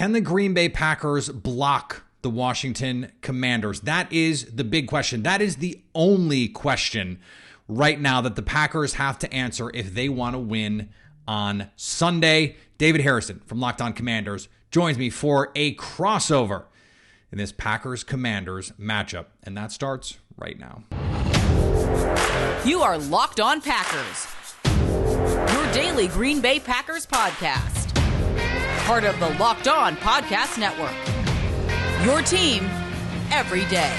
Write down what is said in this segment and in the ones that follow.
Can the Green Bay Packers block the Washington Commanders? That is the big question. That is the only question right now that the Packers have to answer if they want to win on Sunday. David Harrison from Locked On Commanders joins me for a crossover in this Packers-Commanders matchup, and that starts right now. You are Locked On Packers, your daily Green Bay Packers podcast. Part of the Locked On Podcast Network, your team every day.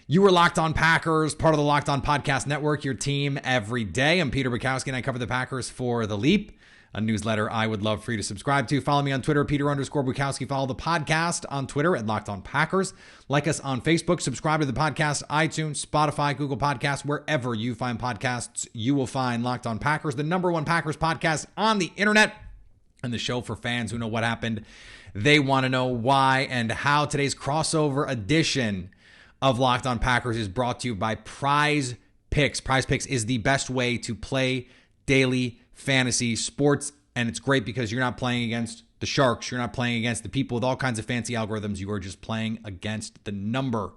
You are Locked On Packers, part of the Locked On Podcast Network, your team every day. I'm Peter Bukowski, and I cover the Packers for The Leap, a newsletter I would love for you to subscribe to. Follow me on Twitter, Peter_Bukowski. Follow the podcast on Twitter at Locked On Packers. Like us on Facebook. Subscribe to the podcast, iTunes, Spotify, Google Podcasts. Wherever you find podcasts, you will find Locked On Packers, the #1 Packers podcast on the internet, and the show for fans who know what happened. They want to know why and how. Today's crossover edition of Locked On Packers is brought to you by PrizePicks. PrizePicks is the best way to play daily fantasy sports, and it's great because you're not playing against the sharks. You're not playing against the people with all kinds of fancy algorithms. You are just playing against the number.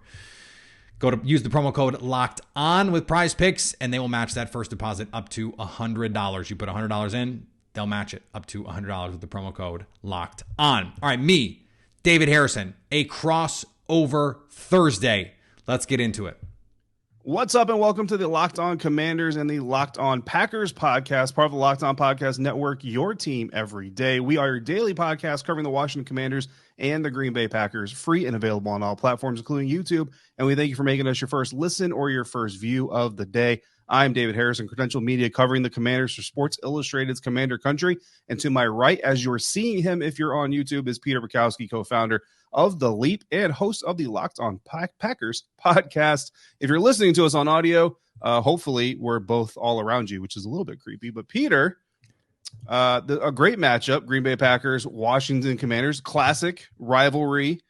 Use the promo code Locked On with PrizePicks, and they will match that first deposit up to $100. You put $100 in, they'll match it up to $100 with the promo code Locked On. All right, me, David Harrison, a crossover Thursday. Let's get into it. What's up, and welcome to the Locked On Commanders and the Locked On Packers podcast, part of the Locked On Podcast Network, your team every day. We are your daily podcast covering the Washington Commanders and the Green Bay Packers, free and available on all platforms, including YouTube. And we thank you for making us your first listen or your first view of the day. I'm David Harrison, Credential Media, covering the Commanders for Sports Illustrated's Commander Country. And to my right, as you're seeing him if you're on YouTube, is Peter Bukowski, co-founder of The Leap and host of the Locked On Packers podcast. If you're listening to us on audio, hopefully we're both all around you, which is a little bit creepy. But Peter, a great matchup, Green Bay Packers, Washington Commanders, classic rivalry,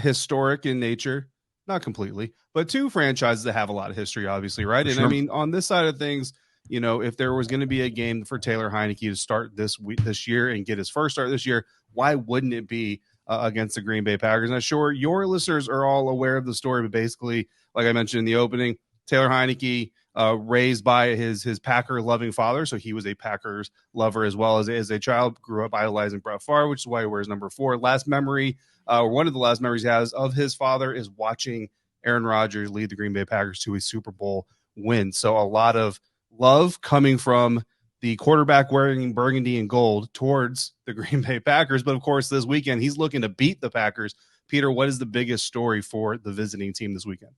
historic in nature. Not completely, but two franchises that have a lot of history, obviously, right? And sure. I mean, on this side of things, you know, if there was going to be a game for Taylor Heineke to start this year and get his first start this year, why wouldn't it be against the Green Bay Packers? Now, sure, your listeners are all aware of the story, but basically, like I mentioned in the opening, Taylor Heineke, raised by his Packer-loving father, so he was a Packers lover as well as a child, grew up idolizing Brett Favre, which is why he wears number 4. Last memory, one of the last memories he has of his father is watching Aaron Rodgers lead the Green Bay Packers to a Super Bowl win. So a lot of love coming from the quarterback wearing burgundy and gold towards the Green Bay Packers. But of course, this weekend, he's looking to beat the Packers. Peter, what is the biggest story for the visiting team this weekend?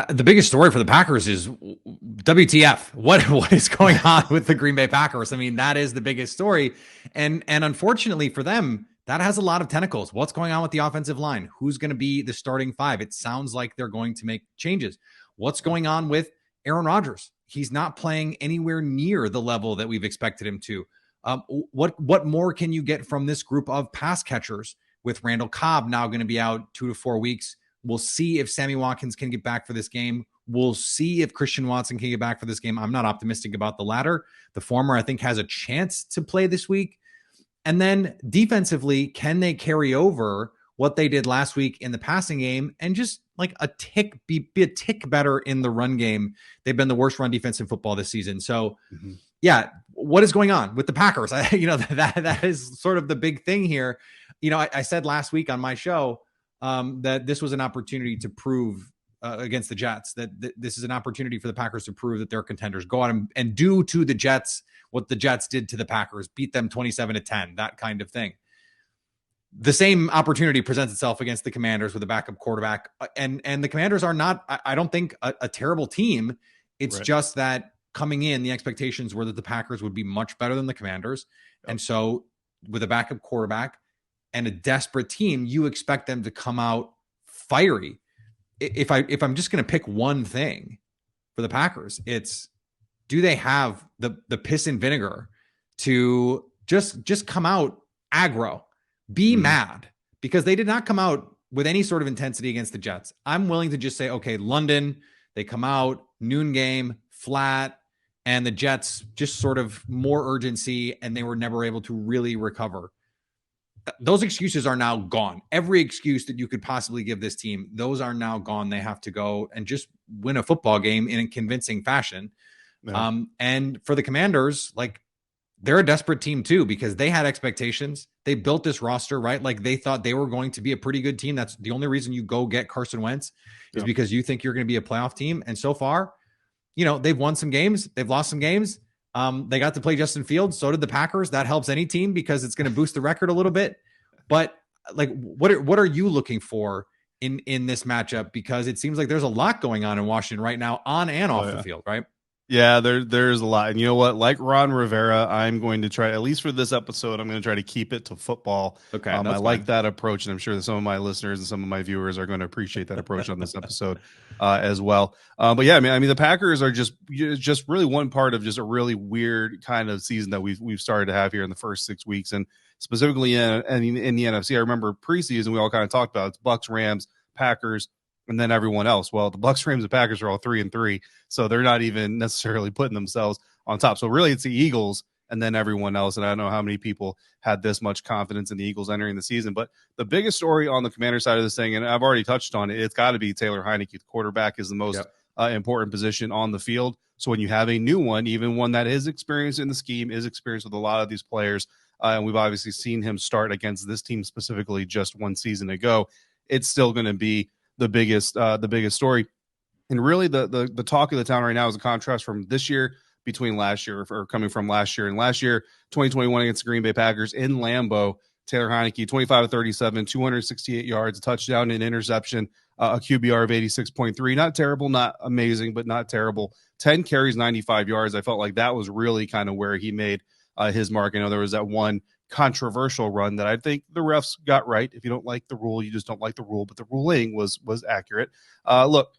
The biggest story for the Packers is WTF. What is going on with the Green Bay Packers? I mean, that is the biggest story. And unfortunately for them, that has a lot of tentacles. What's going on with the offensive line? Who's going to be the starting 5? It sounds like they're going to make changes. What's going on with Aaron Rodgers? He's not playing anywhere near the level that we've expected him to. What more can you get from this group of pass catchers with Randall Cobb now going to be out 2 to 4 weeks? We'll see if Sammy Watkins can get back for this game. We'll see if Christian Watson can get back for this game. I'm not optimistic about the latter. The former, I think, has a chance to play this week. And then defensively, can they carry over what they did last week in the passing game and just like be a tick better in the run game? They've been the worst run defense in football this season. So yeah, what is going on with the Packers? That is sort of the big thing here. I said last week on my show that this was an opportunity to prove against the Jets, that this is an opportunity for the Packers to prove that they're contenders. Go out and do to the Jets what the Jets did to the Packers, beat them 27-10, that kind of thing. The same opportunity presents itself against the Commanders with a backup quarterback. And the Commanders are not, I don't think, a terrible team. It's right. Just that coming in, the expectations were that the Packers would be much better than the Commanders. Yep. And so with a backup quarterback and a desperate team, you expect them to come out fiery. If I'm just going to pick one thing for the Packers, it's, do they have the piss and vinegar to just come out aggro, be mad? Because they did not come out with any sort of intensity against the Jets. I'm willing to just say, okay, London, They come out, noon game, flat, and the Jets just sort of more urgency, and they were never able to really recover. Those excuses are now gone. Every excuse that you could possibly give this team, those are now gone. They have to go and just win a football game in a convincing fashion. Yeah. And for the Commanders, like, they're a desperate team too, because they had expectations. They built this roster, right? Like, they thought they were going to be a pretty good team. That's the only reason you go get Carson Wentz is because you think you're going to be a playoff team. And so far, you know, they've won some games. They've lost some games. They got to play Justin Fields. So did the Packers. That helps any team because it's going to boost the record a little bit. But like, what are you looking for in this matchup? Because it seems like there's a lot going on in Washington right now, on and off the field, right? Yeah, there's a lot. And you know what? Like Ron Rivera, I'm going to try, at least for this episode, I'm going to try to keep it to football. Okay. I like that approach, and I'm sure that some of my listeners and some of my viewers are going to appreciate that approach on this episode as well. But yeah, I mean, the Packers are just really one part of just a really weird kind of season that we've started to have here in the first 6 weeks, and specifically in the NFC. I remember preseason we all kind of talked about it's Bucks, Rams, Packers, and then everyone else. Well, the Bucks, Rams, and Packers are all 3-3, so they're not even necessarily putting themselves on top. So really, it's the Eagles and then everyone else. And I don't know how many people had this much confidence in the Eagles entering the season. But the biggest story on the Commander side of this thing, and I've already touched on it, it's got to be Taylor Heineke. The quarterback is the most important position on the field. So when you have a new one, even one that is experienced in the scheme, is experienced with a lot of these players, and we've obviously seen him start against this team specifically just one season ago, it's still going to be the biggest story. And really the talk of the town right now is a contrast from this year between last year, or coming from last year. And last year, 2021 against the Green Bay Packers in Lambeau, Taylor Heineke, 25 of 37, 268 yards, a touchdown, and interception, a QBR of 86.3. Not terrible, not amazing, but not terrible. 10 carries, 95 yards. I felt like that was really kind of where he made his mark. I know there was that one controversial run that I think the refs got right. If you don't like the rule, you just don't like the rule, but the ruling was accurate. Look,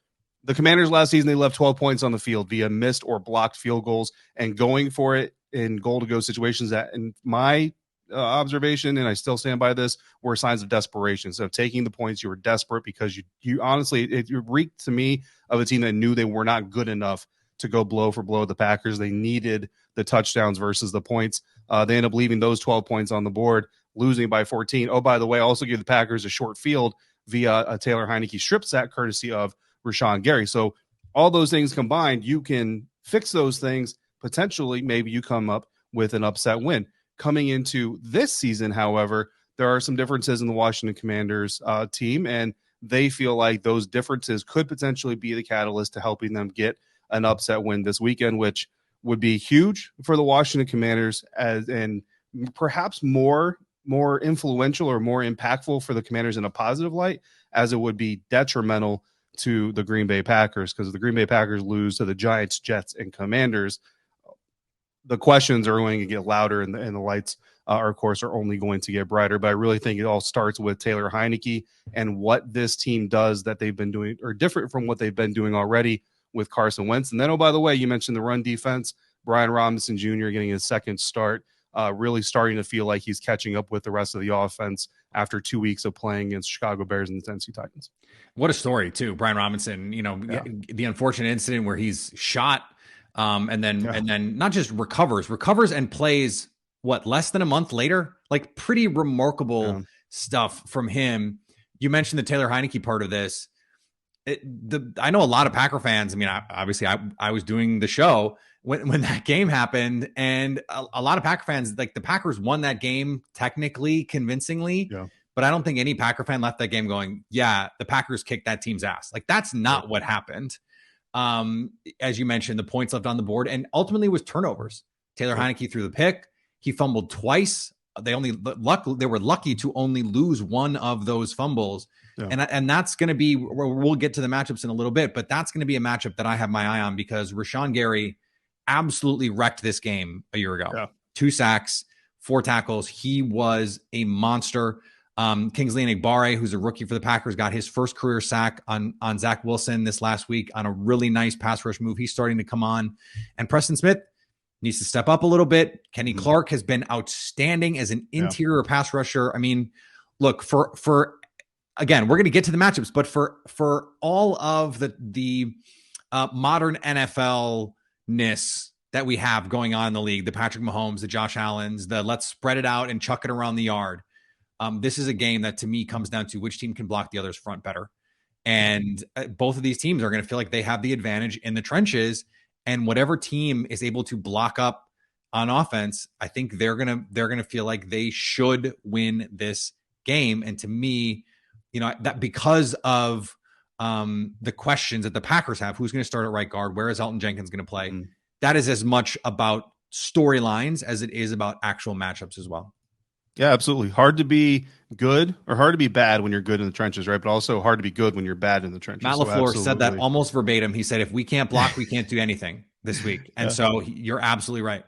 the Commanders last season, they left 12 points on the field via missed or blocked field goals, and going for it in goal-to-go situations that, in my observation, and I still stand by this, were signs of desperation. So taking the points, you were desperate because you honestly, it reeked to me of a team that knew they were not good enough to go blow for blow with the Packers. They needed the touchdowns versus the points. They end up leaving those 12 points on the board, losing by 14. Oh, by the way, also give the Packers a short field via a Taylor Heineke strip sack, courtesy of Rashawn Gary. So all those things combined, you can fix those things. Potentially, maybe you come up with an upset win. Coming into this season, however, there are some differences in the Washington Commanders team, and they feel like those differences could potentially be the catalyst to helping them get an upset win this weekend, which would be huge for the Washington Commanders, and perhaps more influential or more impactful for the Commanders in a positive light, as it would be detrimental to the Green Bay Packers, because if the Green Bay Packers lose to the Giants, Jets, and Commanders, the questions are going to get louder, and the lights, of course, are only going to get brighter. But I really think it all starts with Taylor Heineke and what this team does that they've been doing, or different from what they've been doing already with Carson Wentz. And then, oh, by the way, you mentioned the run defense. Brian Robinson Jr. getting his second start, really starting to feel like he's catching up with the rest of the offense after 2 weeks of playing against Chicago Bears and the Tennessee Titans. What a story, too. Brian Robinson, the unfortunate incident where he's shot, and then not just recovers and plays, less than a month later? Like, pretty remarkable stuff from him. You mentioned the Taylor Heineke part of this. I know a lot of Packer fans. I mean, I was doing the show when that game happened, and a lot of Packer fans, like, the Packers won that game technically, convincingly, but I don't think any Packer fan left that game going, yeah, the Packers kicked that team's ass. Like, that's not what happened. As you mentioned, the points left on the board, and ultimately was turnovers. Taylor Heineke threw the pick. He fumbled twice. They were lucky to only lose one of those fumbles. Yeah. And that's going to be, we'll get to the matchups in a little bit, but that's going to be a matchup that I have my eye on, because Rashawn Gary absolutely wrecked this game a year ago. Yeah. 2 sacks, 4 tackles. He was a monster. Kingsley Enagbare, who's a rookie for the Packers, got his first career sack on Zach Wilson this last week on a really nice pass rush move. He's starting to come on. And Preston Smith needs to step up a little bit. Kenny Clark has been outstanding as an interior pass rusher. I mean, look, for again, we're going to get to the matchups, but for all of the modern NFL-ness that we have going on in the league, the Patrick Mahomes, the Josh Allens, the let's spread it out and chuck it around the yard. This is a game that to me comes down to which team can block the other's front better. And both of these teams are going to feel like they have the advantage in the trenches, and whatever team is able to block up on offense, I think they're going to feel like they should win this game. And to me, that because of the questions that the Packers have, who's going to start at right guard, where is Elton Jenkins going to play? That is as much about storylines as it is about actual matchups as well. Yeah, absolutely. Hard to be good or hard to be bad when you're good in the trenches, right? But also hard to be good when you're bad in the trenches. Matt LaFleur said that almost verbatim. He said, if we can't block, we can't do anything this week. And so you're absolutely right.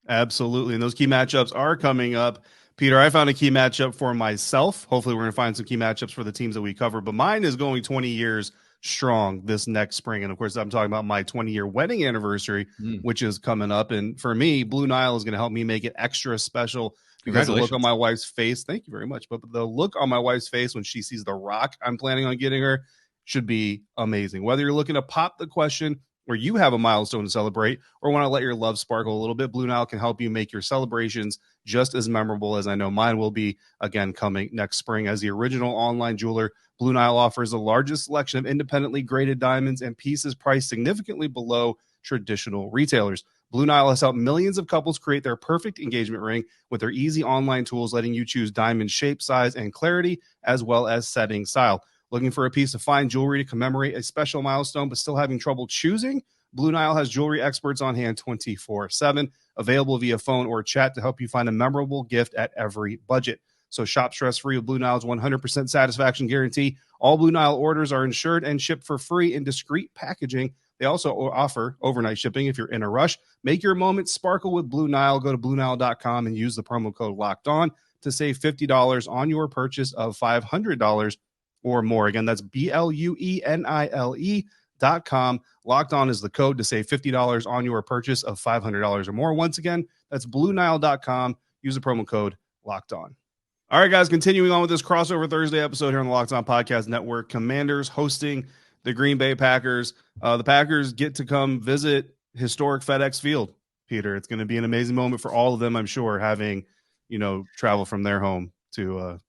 Absolutely. And those key matchups are coming up. Peter, I found a key matchup for myself. Hopefully we're going to find some key matchups for the teams that we cover. But mine is going 20 years strong this next spring. And of course, I'm talking about my 20-year wedding anniversary, which is coming up. And for me, Blue Nile is going to help me make it extra special because the look on my wife's face, thank you very much, but the look on my wife's face when she sees the rock I'm planning on getting her should be amazing. Whether you're looking to pop the question or you have a milestone to celebrate or want to let your love sparkle a little bit, Blue Nile can help you make your celebrations just as memorable as I know mine will be, again, coming next spring. As the original online jeweler, Blue Nile offers the largest selection of independently graded diamonds and pieces priced significantly below traditional retailers. Blue Nile has helped millions of couples create their perfect engagement ring with their easy online tools, letting you choose diamond shape, size, and clarity, as well as setting style. Looking for a piece of fine jewelry to commemorate a special milestone, but still having trouble choosing? Blue Nile has jewelry experts on hand 24/7, available via phone or chat to help you find a memorable gift at every budget. So shop stress-free with Blue Nile's 100% satisfaction guarantee. All Blue Nile orders are insured and shipped for free in discreet packaging. They also offer overnight shipping if you're in a rush. Make your moment sparkle with Blue Nile. Go to BlueNile.com and use the promo code LOCKEDON to save $50 on your purchase of $500 or more. Again, that's BLUENILE.com. Locked On is the code to save $50 on your purchase of $500 or more. Once again, that's BlueNile.com. Use the promo code Locked On. All right, guys, continuing on with this crossover Thursday episode here on the Locked On Podcast Network. Commanders hosting the Green Bay Packers. The Packers get to come visit historic FedEx Field, Peter. It's going to be an amazing moment for all of them, I'm sure, having, travel from their home to,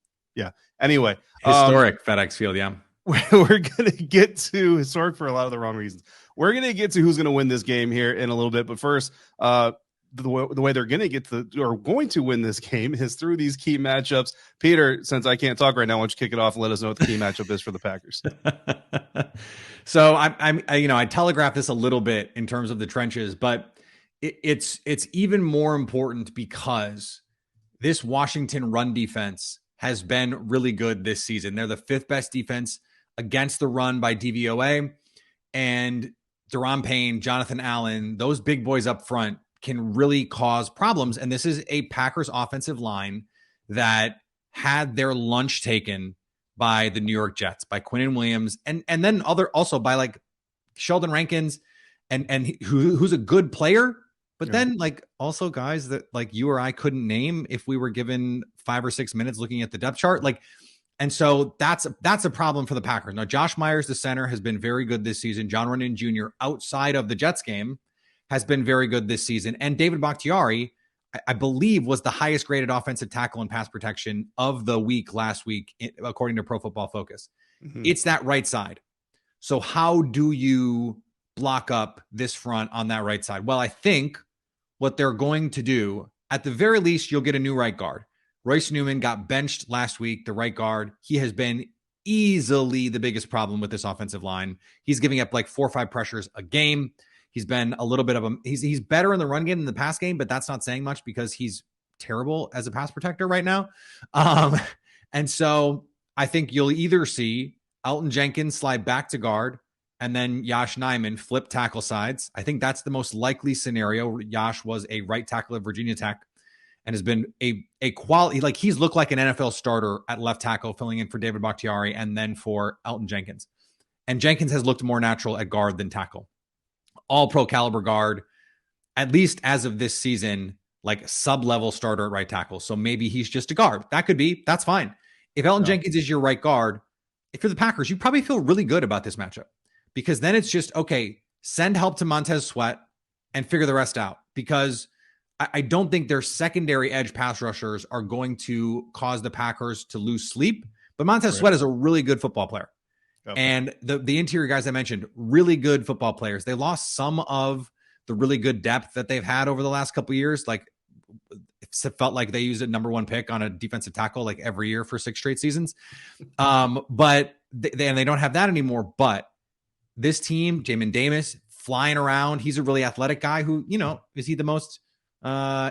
Anyway. Historic FedEx Field, yeah. We're going to get to historic for a lot of the wrong reasons. We're going to get to who's going to win this game here in a little bit. But first, the way they're going to going to win this game is through these key matchups. Peter, since I can't talk right now, why don't you kick it off and let us know what the key matchup is for the Packers? So I telegraphed this a little bit in terms of the trenches, but it's even more important because this Washington run defense has been really good this season. They're the fifth best defense against the run by DVOA, and Daron Payne, Jonathan Allen, those big boys up front can really cause problems. And this is a Packers offensive line that had their lunch taken by the New York Jets, by Quinnen Williams, and then also by like Sheldon Rankins, and who's a good player, but then like also guys that like you or I couldn't name if we were given 5 or 6 minutes looking at the depth chart. And so that's a problem for the Packers. Now, Josh Myers, the center, has been very good this season. John Runyon Jr., outside of the Jets game, has been very good this season. And David Bakhtiari, I believe, was the highest graded offensive tackle in pass protection of the week last week, according to Pro Football Focus. Mm-hmm. It's that right side. So how do you block up this front on that right side? Well, I think what they're going to do, at the very least, you'll get a new right guard. Royce Newman got benched last week, the right guard. He has been easily the biggest problem with this offensive line. He's giving up like 4 or 5 pressures a game. He's been a little bit of he's better in the run game than the pass game, but that's not saying much because he's terrible as a pass protector right now. And so I think you'll either see Elton Jenkins slide back to guard and then Yosh Nijman flip tackle sides. I think that's the most likely scenario. Yosh was a right tackle at Virginia Tech and has been a quality, like he's looked like an NFL starter at left tackle, filling in for David Bakhtiari and then for Elton Jenkins. And Jenkins has looked more natural at guard than tackle. All pro caliber guard, at least as of this season, like sub-level starter at right tackle. So maybe he's just a guard. That's fine. If Elton Jenkins is your right guard, if you're the Packers, you probably feel really good about this matchup because then it's just, okay, send help to Montez Sweat and figure the rest out, because I don't think their secondary edge pass rushers are going to cause the Packers to lose sleep. But Montez Sweat is a really good football player. Okay. And the interior guys I mentioned, really good football players. They lost some of the really good depth that they've had over the last couple of years. Like, it felt like they used a number 1 pick on a defensive tackle like every year for 6 straight seasons. But they don't have that anymore. But this team, Jamin Davis, flying around. He's a really athletic guy who, is he the most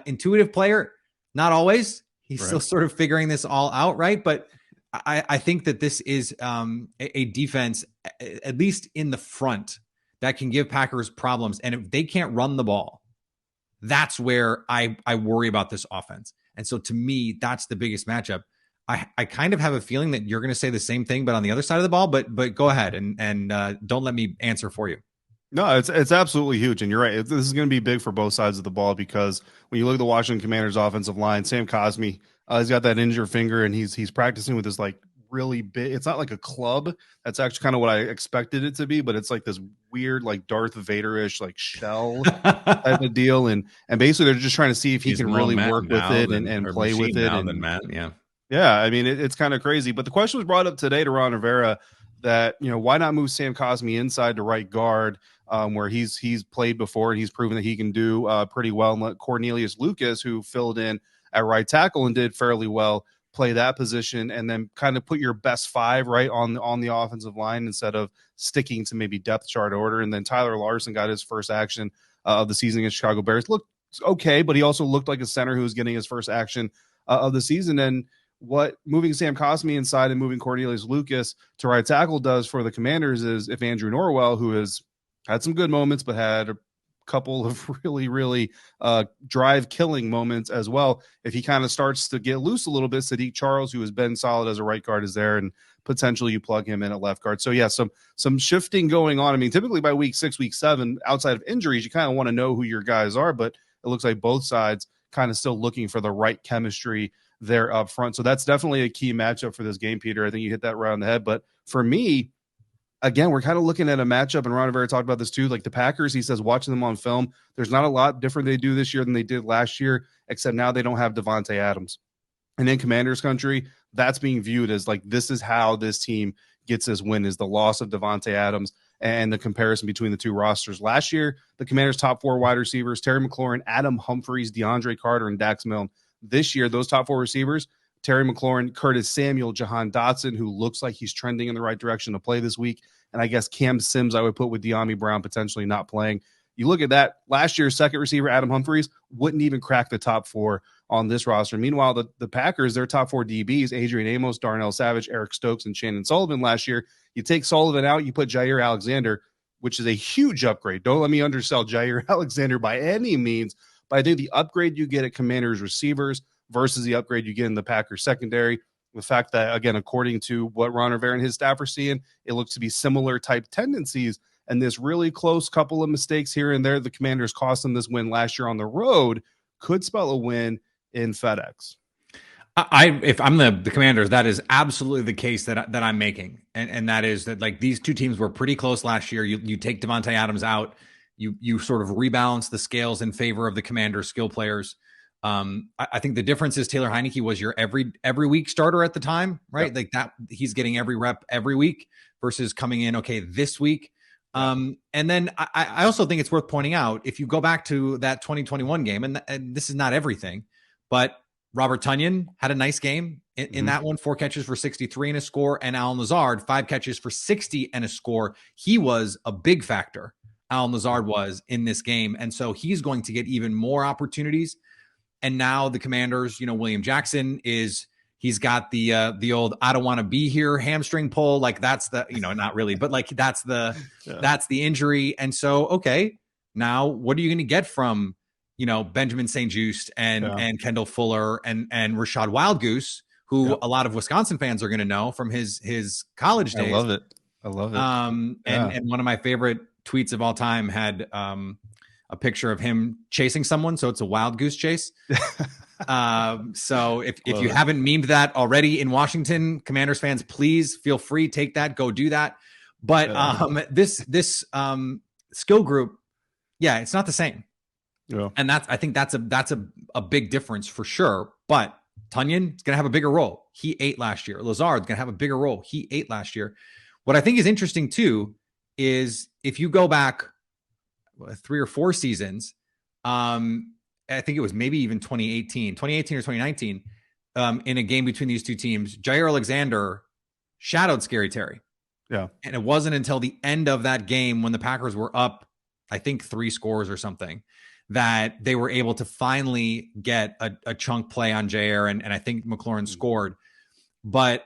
intuitive player? Not always. He's still sort of figuring this all out, right? But I think that this is a defense, at least in the front, that can give Packers problems. And if they can't run the ball, that's where I worry about this offense. And so to me, that's the biggest matchup. I kind of have a feeling that you're going to say the same thing, but on the other side of the ball. But go ahead and don't let me answer for you. No, it's absolutely huge, and you're right. This is going to be big for both sides of the ball, because when you look at the Washington Commanders' offensive line, Sam Cosmi, he's got that injured finger, and he's practicing with this like really big. It's not like a club. That's actually kind of what I expected it to be, but it's like this weird, like Darth Vader-ish, like shell type of deal, and basically they're just trying to see if he can really work with it and play with it. And Matt, yeah, I mean it's kind of crazy. But the question was brought up today to Ron Rivera that why not move Sam Cosmi inside to right guard, where he's played before and he's proven that he can do pretty well, and let Cornelius Lucas, who filled in at right tackle and did fairly well, play that position, and then kind of put your best 5 right on the offensive line instead of sticking to maybe depth chart order. And then Tyler Larson got his first action of the season against Chicago Bears. Looked okay, but he also looked like a center who was getting his first action of the season. And what moving Sam Cosmi inside and moving Cornelius Lucas to right tackle does for the Commanders is, if Andrew Norwell, who has had some good moments but had a couple of really drive killing moments as well, if he kind of starts to get loose a little bit, Sadiq Charles, who has been solid as a right guard, is there, and potentially you plug him in at left guard. So yeah, some shifting going on. I mean, typically by week 6, week 7, outside of injuries, you kind of want to know who your guys are, but it looks like both sides kind of still looking for the right chemistry there up front. So that's definitely a key matchup for this game, Peter. I think you hit that right on the head. But for me, again, we're kind of looking at a matchup, and Ron Rivera talked about this too. Like the Packers, he says, watching them on film, there's not a lot different they do this year than they did last year, except now they don't have Devontae Adams. And in Commanders country, that's being viewed as like, this is how this team gets his win, is the loss of Devontae Adams and the comparison between the two rosters. Last year, the Commanders' top 4 wide receivers, Terry McLaurin, Adam Humphries, DeAndre Carter, and Dax Milne. This year, those top 4 receivers, Terry McLaurin, Curtis Samuel, Jahan Dotson, who looks like he's trending in the right direction to play this week, and I guess Cam Sims I would put with De'Ami Brown potentially not playing. You look at that, last year's second receiver, Adam Humphries, wouldn't even crack the top 4 on this roster. Meanwhile, the Packers, their top 4 DBs, Adrian Amos, Darnell Savage, Eric Stokes, and Shannon Sullivan last year. You take Sullivan out, you put Jair Alexander, which is a huge upgrade. Don't let me undersell Jair Alexander by any means, but I think the upgrade you get at Commanders receivers versus the upgrade you get in the Packers secondary, the fact that, again, according to what Ron Rivera and his staff are seeing, it looks to be similar type tendencies, and this really close couple of mistakes here and there, the Commanders cost them this win last year on the road, could spell a win in FedEx. If I'm the Commanders, that is absolutely the case that I'm making, and that is that, like, these two teams were pretty close last year. You take Devontae Adams out, you sort of rebalance the scales in favor of the Commanders' skill players. I think the difference is Taylor Heineke was your every week starter at the time, right? Yep. Like that, he's getting every rep every week versus coming in this week. And then I also think it's worth pointing out, if you go back to that 2021 game, and this is not everything, but Robert Tonyan had a nice game in that one, 4 catches for 63 and a score, and Allen Lazard, 5 catches for 60 and a score. He was a big factor, Allen Lazard was, in this game. And so he's going to get even more opportunities. And now the Commanders, William Jackson he's got the old I don't want to be here hamstring pull. Like that's the, not really, but like that's the injury. And so, okay, now what are you going to get from, Benjamin St-Juste and Kendall Fuller and Rashad Wildgoose, who a lot of Wisconsin fans are going to know from his college days. I love it. And one of my favorite tweets of all time had a picture of him chasing someone. So it's a wild goose chase. So if you haven't memed that already in Washington, Commanders fans, please feel free, take that, go do that. But this skill group, yeah, it's not the same. Yeah. And I think that's a big difference for sure. But Tunyon is going to have a bigger role. He ate last year. Lazard's going to have a bigger role. He ate last year. What I think is interesting too is if you go back 3 or 4 seasons, I think it was maybe even 2018 or 2019, in a game between these two teams, Jair Alexander shadowed Scary Terry. Yeah. And it wasn't until the end of that game when the Packers were up, I think 3 scores or something, that they were able to finally get a chunk play on Jair, and I think McLaurin scored. But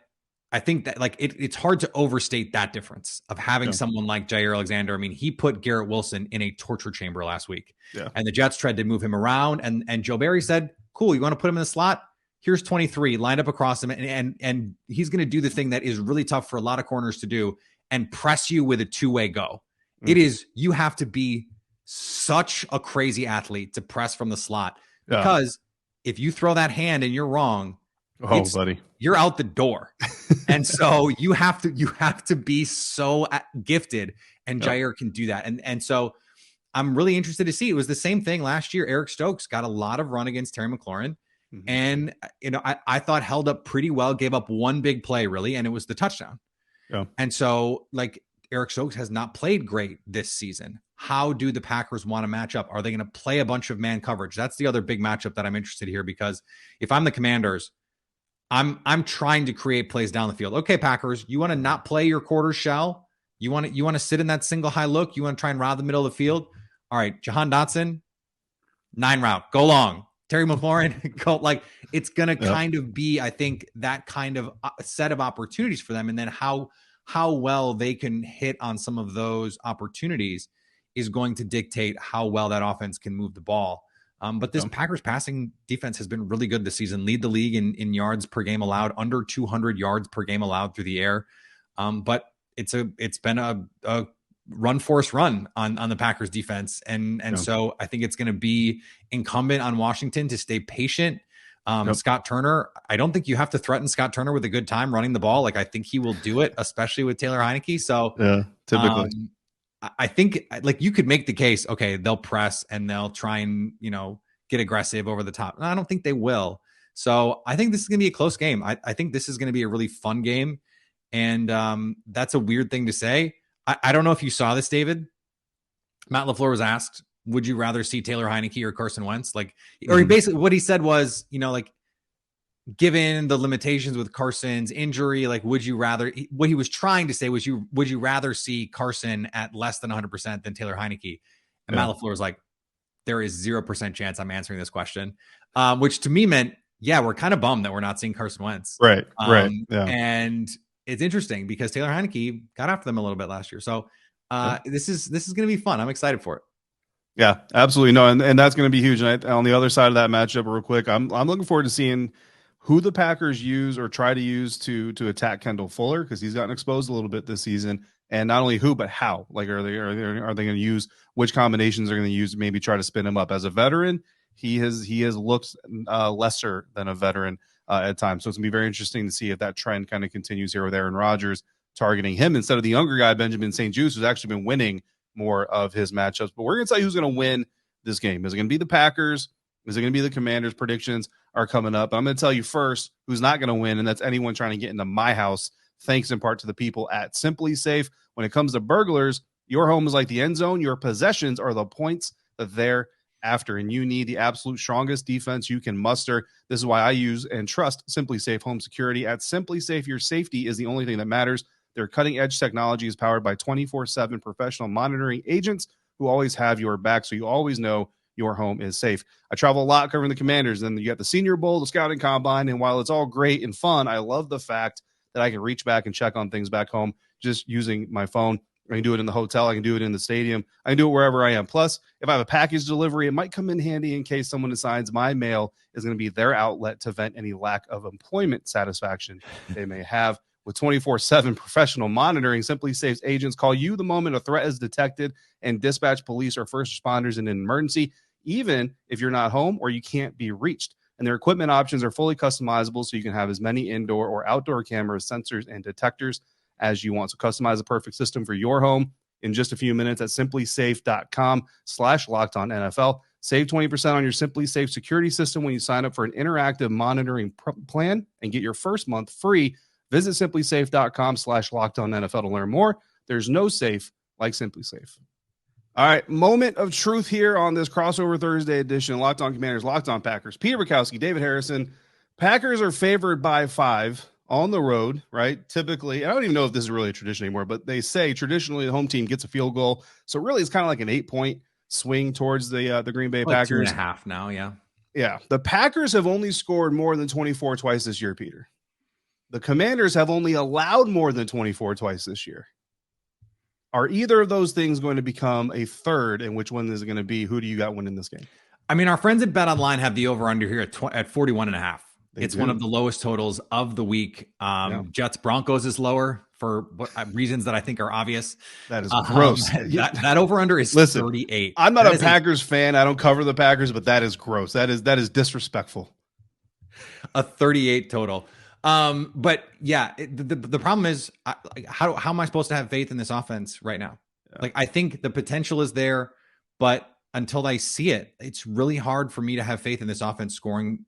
I think that like it's hard to overstate that difference of having someone like Jair Alexander. I mean, he put Garrett Wilson in a torture chamber last week, and the Jets tried to move him around, and Joe Barry said, "Cool, you want to put him in the slot? Here's 23 lined up across him, and he's going to do the thing that is really tough for a lot of corners to do, and press you with a 2-way go. It is, you have to be such a crazy athlete to press from the slot, because if you throw that hand and you're wrong, buddy, you're out the door. And so you have to be so gifted, and Jair can do that. And so I'm really interested to see. It was the same thing last year. Eric Stokes got a lot of run against Terry McLaurin, and I thought held up pretty well, gave up one big play really, and it was the touchdown. And so like Eric Stokes has not played great this season. How do the Packers want to match up? Are they going to play a bunch of man coverage? That's the other big matchup that I'm interested here, because if I'm the Commanders, I'm trying to create plays down the field. Okay, Packers, you want to not play your quarter shell? You want to sit in that single high look? You want to try and rob the middle of the field? All right, Jahan Dotson, 9 route, go long. Terry McLaurin, go, like it's going to kind of be, I think, that kind of set of opportunities for them, and then how well they can hit on some of those opportunities is going to dictate how well that offense can move the ball. But this Packers passing defense has been really good this season. Lead the league in yards per game allowed, under 200 yards per game allowed through the air. But it's been a run force run on the Packers defense. And so I think it's going to be incumbent on Washington to stay patient. Scott Turner, I don't think you have to threaten Scott Turner with a good time running the ball. Like I think he will do it, especially with Taylor Heineke. So typically. I think like you could make the case, okay, they'll press and they'll try and, get aggressive over the top. No, I don't think they will. So I think this is going to be a close game. I think this is going to be a really fun game. And that's a weird thing to say. I don't know if you saw this, David. Matt LaFleur was asked, would you rather see Taylor Heineke or Carson Wentz? Like, or basically what he said was, like, given the limitations with Carson's injury, like, would you rather, what he was trying to say was, would you rather see Carson at less than 100% than Taylor Heineke? And Matt LaFleur was like, there is 0% chance I'm answering this question. Which to me meant, we're kind of bummed that we're not seeing Carson Wentz. Right. And it's interesting because Taylor Heineke got after them a little bit last year. So this is going to be fun. I'm excited for it. Yeah, absolutely. No. And that's going to be huge. And on the other side of that matchup, real quick, I'm looking forward to seeing who the Packers use or try to use to attack Kendall Fuller, because he's gotten exposed a little bit this season. And not only who, but how. Like, are they going to use, which combinations they're going to use to maybe try to spin him up? As a veteran, he has looked lesser than a veteran at times. So it's going to be very interesting to see if that trend kind of continues here with Aaron Rodgers targeting him instead of the younger guy, Benjamin St-Juste, who's actually been winning more of his matchups. But we're going to tell you who's going to win this game. Is it going to be the Packers? Is it going to be the Commanders? Predictions are coming up. I'm going to tell you first who's not going to win, and that's anyone trying to get into my house, thanks in part to the people at SimpliSafe. When it comes to burglars, your home is like the end zone. Your possessions are the points that they're after, and you need the absolute strongest defense you can muster. This is why I use and trust SimpliSafe Home Security. At SimpliSafe, your safety is the only thing that matters. Their cutting-edge technology is powered by 24/7 professional monitoring agents who always have your back, so you always know your home is safe. I travel a lot covering the Commanders, and you got the Senior Bowl, the Scouting Combine, and while it's all great and fun, I love the fact that I can reach back and check on things back home just using my phone. I can do it in the hotel. I can do it in the stadium. I can do it wherever I am. Plus, if I have a package delivery, it might come in handy in case someone decides my mail is going to be their outlet to vent any lack of employment satisfaction they may have. With 24/7 professional monitoring, SimpliSafe's agents call you the moment a threat is detected and dispatch police or first responders in an emergency, even if you're not home or you can't be reached. And their equipment options are fully customizable, so you can have as many indoor or outdoor cameras, sensors, and detectors as you want. So customize the perfect system for your home in just a few minutes at simplysafe.com/lockedonnfl. Save 20% on your SimpliSafe security system when you sign up for an interactive monitoring plan and get your first month free. Visit simplysafe.com/lockedonnfl to learn more. There's no safe like SimpliSafe. All right, moment of truth here on this crossover Thursday edition. Locked On Commanders, Locked On Packers. Peter Bukowski, David Harrison. Packers are favored by 5 on the road, right? Typically, I don't even know if this is really a tradition anymore, but they say traditionally the home team gets a field goal. So really, it's kind of like an 8-point swing towards the Green Bay like Packers. 2.5 now, yeah. Yeah, the Packers have only scored more than 24 twice this year, Peter. The Commanders have only allowed more than 24 twice this year. Are either of those things going to become a third, and which one is it going to be? Who do you got winning this game? I mean, our friends at BetOnline have the over-under here at 41.5. It's do. one of the lowest totals of the week. Jets Broncos is lower for reasons that I think are obvious. That is gross. That over-under is 38. I'm not a Packers fan. I don't cover the Packers, but that is gross. That is disrespectful. A 38 total. But yeah, the problem is how am I supposed to have faith in this offense right now? Yeah. Like, I think the potential is there, but until I see it, it's really hard for me to have faith in this offense scoring.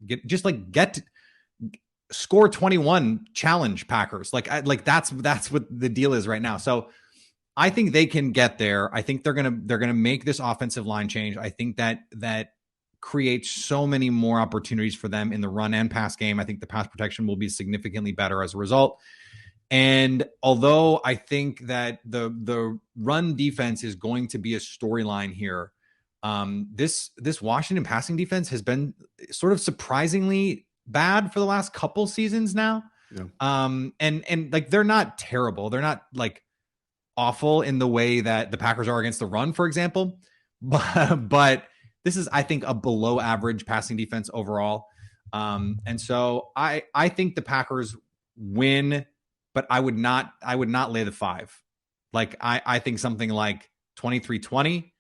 Score 21, challenge Packers. Like that's what the deal is right now. So I think they can get there. I think they're gonna make this offensive line change. I think that creates so many more opportunities for them in the run and pass game. I think the pass protection will be significantly better as a result. And although I think that the run defense is going to be a storyline here, this Washington passing defense has been sort of surprisingly bad for the last couple seasons now. Yeah. And like, they're not terrible. They're not like awful in the way that the Packers are against the run, for example, but this is, I think, a below average passing defense overall. And so I think the Packers win, but I would not lay the 5. Like, I think something like 23-20,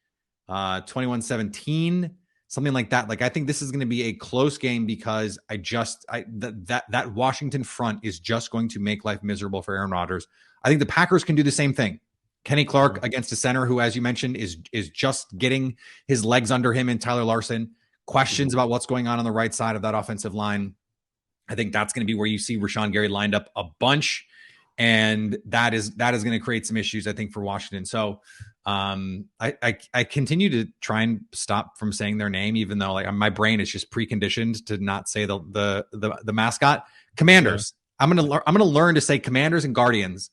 21-17, something like that. Like, I think this is going to be a close game because that Washington front is just going to make life miserable for Aaron Rodgers. I think the Packers can do the same thing. Kenny Clark against a center who, as you mentioned, is just getting his legs under him, and Tyler Larson. Questions about what's going on the right side of that offensive line. I think that's going to be where you see Rashawn Gary lined up a bunch, and that is going to create some issues, I think, for Washington. So I continue to try and stop from saying their name, even though like my brain is just preconditioned to not say the mascot. Commanders. Yeah. I'm gonna learn to say Commanders and Guardians.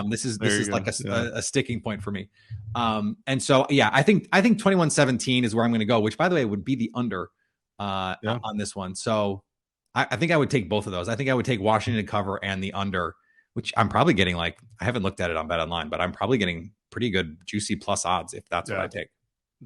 This is like a sticking point for me. And so, yeah, I think 21-17 is where I'm going to go, which, by the way, would be the under on this one. So I think I would take both of those. I think I would take Washington to cover and the under, which I'm probably getting I haven't looked at it on BetOnline, but I'm probably getting pretty good juicy plus odds if that's what I take.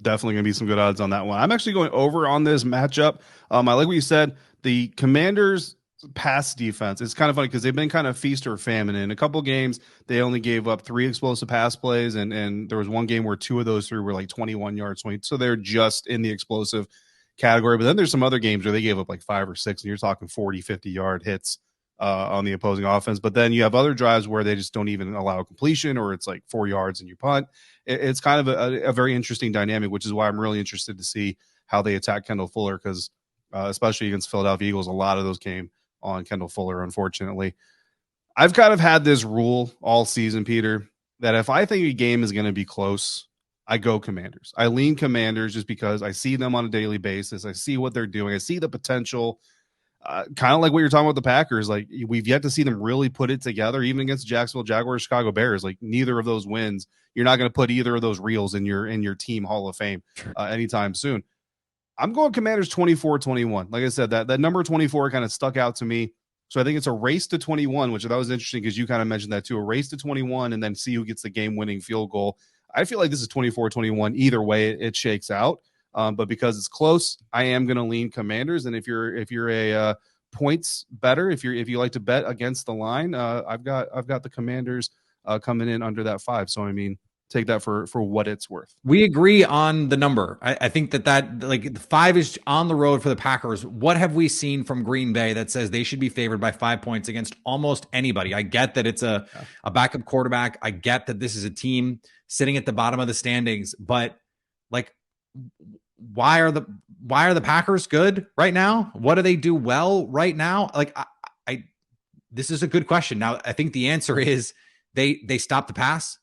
Definitely going to be some good odds on that one. I'm actually going over on this matchup. I like what you said. The Commanders pass defense. It's kind of funny because they've been kind of feast or famine. In a couple games, they only gave up 3 explosive pass plays, and there was one game where 2 of those 3 were like 21 yards. So they're just in the explosive category. But then there's some other games where they gave up like 5 or 6, and you're talking 40, 50-yard hits on the opposing offense. But then you have other drives where they just don't even allow completion, or it's like 4 yards and you punt. It's kind of a very interesting dynamic, which is why I'm really interested to see how they attack Kendall Fuller, because especially against Philadelphia Eagles, a lot of those came on Kendall Fuller, unfortunately. I've kind of had this rule all season, Peter, that if I think a game is going to be close, I go Commanders. I lean Commanders just because I see them on a daily basis. I see what they're doing. I see the potential, kind of like what you're talking about the Packers. Like, we've yet to see them really put it together, even against Jacksonville Jaguars, Chicago Bears. Like, neither of those wins, you're not going to put either of those reels in your team Hall of Fame anytime soon. I'm going Commanders 24-21. Like I said, that number 24 kind of stuck out to me. So I think it's a race to 21, which that was interesting because you kind of mentioned that too. A race to 21 and then see who gets the game-winning field goal. I feel like this is 24-21. Either way, it shakes out. But because it's close, I am going to lean Commanders. And if you're a points better, if you like to bet against the line, I've got the Commanders coming in under that 5. So I mean, take that for what it's worth. We agree on the number. I think that like 5 is on the road for the Packers. What have we seen from Green Bay that says they should be favored by 5 points against almost anybody? I get that it's a backup quarterback. I get that this is a team sitting at the bottom of the standings, but like, why are the Packers good right now? What do they do well right now? Like, this is a good question. Now, I think the answer is they stop the pass.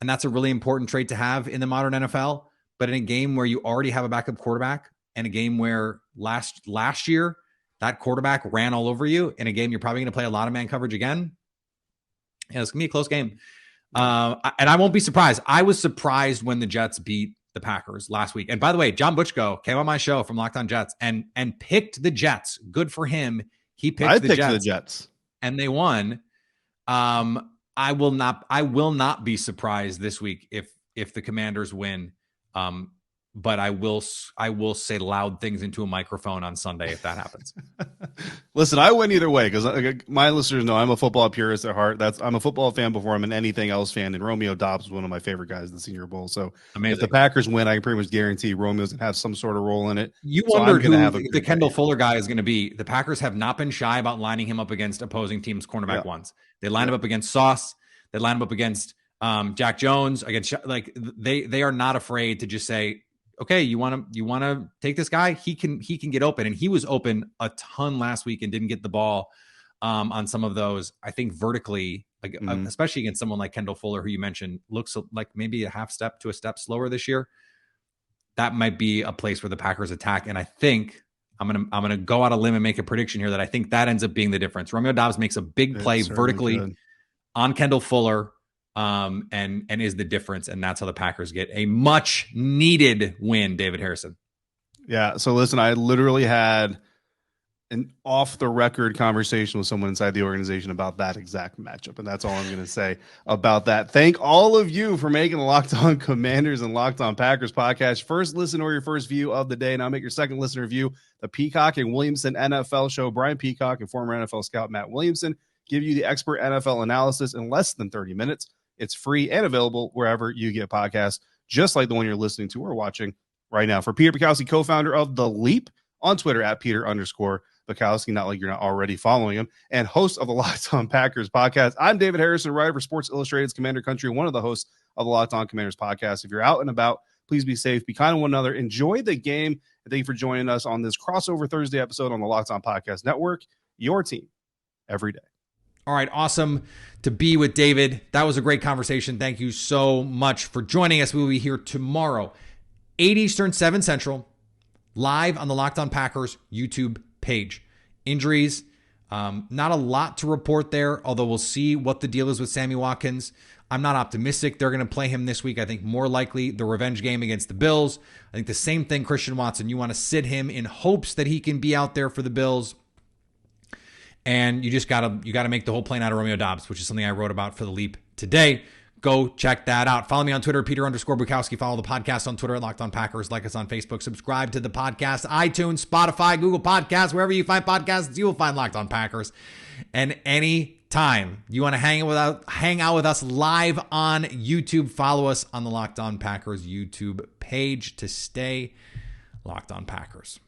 And that's a really important trait to have in the modern NFL. But in a game where you already have a backup quarterback, and a game where last year that quarterback ran all over you, in a game you're probably going to play a lot of man coverage again, yeah, it's going to be a close game. And I won't be surprised. I was surprised when the Jets beat the Packers last week. And by the way, John Butchko came on my show from Locked On Jets and picked the Jets. Good for him. He picked the Jets. And they won. I will not be surprised this week if the Commanders win. But I will say loud things into a microphone on Sunday if that happens. Listen, I win either way because my listeners know I'm a football purist at heart. I'm a football fan before I'm an anything else fan. And Romeo Doubs was one of my favorite guys in the Senior Bowl. So If the Packers win, I can pretty much guarantee Romeo's going to have some sort of role in it. You wondered who the Kendall Fuller guy is going to be. The Packers have not been shy about lining him up against opposing teams' cornerback ones. They line him up against Sauce. They line him up against Jack Jones. Against they are not afraid to just say, okay, you want to take this guy? He can get open, and he was open a ton last week and didn't get the ball on some of those. I think vertically, especially against someone like Kendall Fuller, who you mentioned, looks like maybe a half step to a step slower this year. That might be a place where the Packers attack, and I think I'm gonna go out on a limb and make a prediction here that I think that ends up being the difference. Romeo Doubs makes a big play vertically on Kendall Fuller. And is the difference, and that's how the Packers get a much needed win. David Harrison. Yeah. So listen, I literally had an off the record conversation with someone inside the organization about that exact matchup, and that's all I'm going to say about that. Thank all of you for making the Locked On Commanders and Locked On Packers podcast first listen or your first view of the day. Now make your second listen or view the Peacock and Williamson NFL show. Brian Peacock and former NFL scout Matt Williamson give you the expert NFL analysis in less than 30 minutes. It's free and available wherever you get podcasts, just like the one you're listening to or watching right now. For Peter Bukowski, co-founder of The Leap, on Twitter at Peter_Bukowski, not like you're not already following him, and host of the Locked On Packers podcast. I'm David Harrison, writer for Sports Illustrated's Commander Country, one of the hosts of the Locked On Commanders podcast. If you're out and about, please be safe, be kind to one another, enjoy the game, and thank you for joining us on this crossover Thursday episode on the Locked On Podcast Network, your team every day. All right, awesome to be with David. That was a great conversation. Thank you so much for joining us. We will be here tomorrow, 8 Eastern, 7 Central, live on the Locked On Packers YouTube page. Injuries, not a lot to report there, although we'll see what the deal is with Sammy Watkins. I'm not optimistic they're going to play him this week. I think more likely the revenge game against the Bills. I think the same thing, Christian Watson. You want to sit him in hopes that he can be out there for the Bills. And you just gotta make the whole plane out of Romeo Doubs, which is something I wrote about for The Leap today. Go check that out. Follow me on Twitter, Peter_Bukowski. Follow the podcast on Twitter at Locked On Packers. Like us on Facebook. Subscribe to the podcast, iTunes, Spotify, Google Podcasts, wherever you find podcasts, you will find Locked On Packers. And anytime you want to hang out with us live on YouTube, follow us on the Locked On Packers YouTube page to stay Locked On Packers.